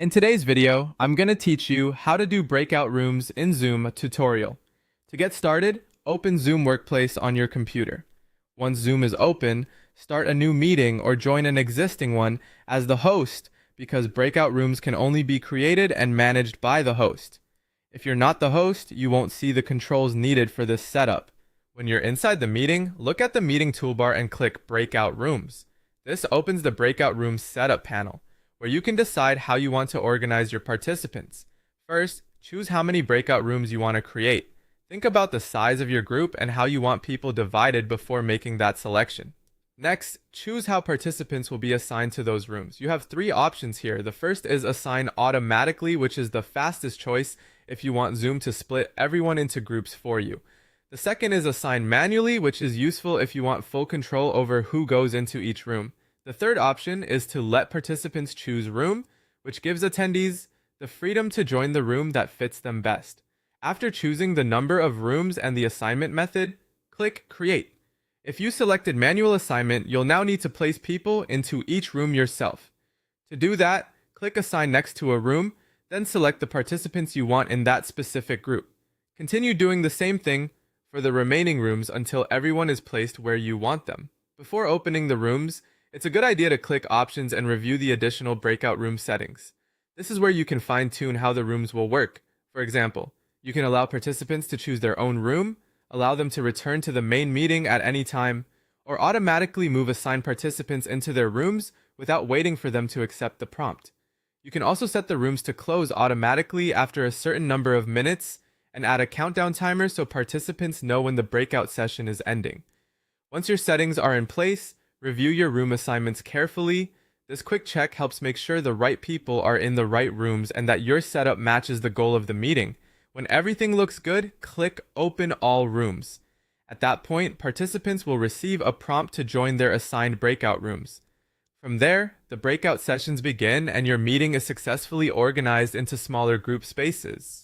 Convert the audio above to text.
In today's video, I'm going to teach you how to do breakout rooms in Zoom tutorial. To get started, open Zoom Workplace on your computer. Once Zoom is open, start a new meeting or join an existing one as the host because breakout rooms can only be created and managed by the host. If you're not the host, you won't see the controls needed for this setup. When you're inside the meeting, look at the meeting toolbar and click Breakout Rooms. This opens the Breakout Room setup panel, where you can decide how you want to organize your participants. First, choose how many breakout rooms you want to create. Think about the size of your group and how you want people divided before making that selection. Next, choose how participants will be assigned to those rooms. You have three options here. The first is assign automatically, which is the fastest choice if you want Zoom to split everyone into groups for you. The second is assign manually, which is useful if you want full control over who goes into each room. The third option is to let participants choose room, which gives attendees the freedom to join the room that fits them best. After choosing the number of rooms and the assignment method, click Create. If you selected manual assignment, you'll now need to place people into each room yourself. To do that, click Assign next to a room, then select the participants you want in that specific group. Continue doing the same thing for the remaining rooms until everyone is placed where you want them. Before opening the rooms, it's a good idea to click Options and review the additional breakout room settings. This is where you can fine-tune how the rooms will work. For example, you can allow participants to choose their own room, allow them to return to the main meeting at any time, or automatically move assigned participants into their rooms without waiting for them to accept the prompt. You can also set the rooms to close automatically after a certain number of minutes and add a countdown timer so participants know when the breakout session is ending. Once your settings are in place, review your room assignments carefully. This quick check helps make sure the right people are in the right rooms and that your setup matches the goal of the meeting. When everything looks good, click Open All Rooms. At that point, participants will receive a prompt to join their assigned breakout rooms. From there, the breakout sessions begin and your meeting is successfully organized into smaller group spaces.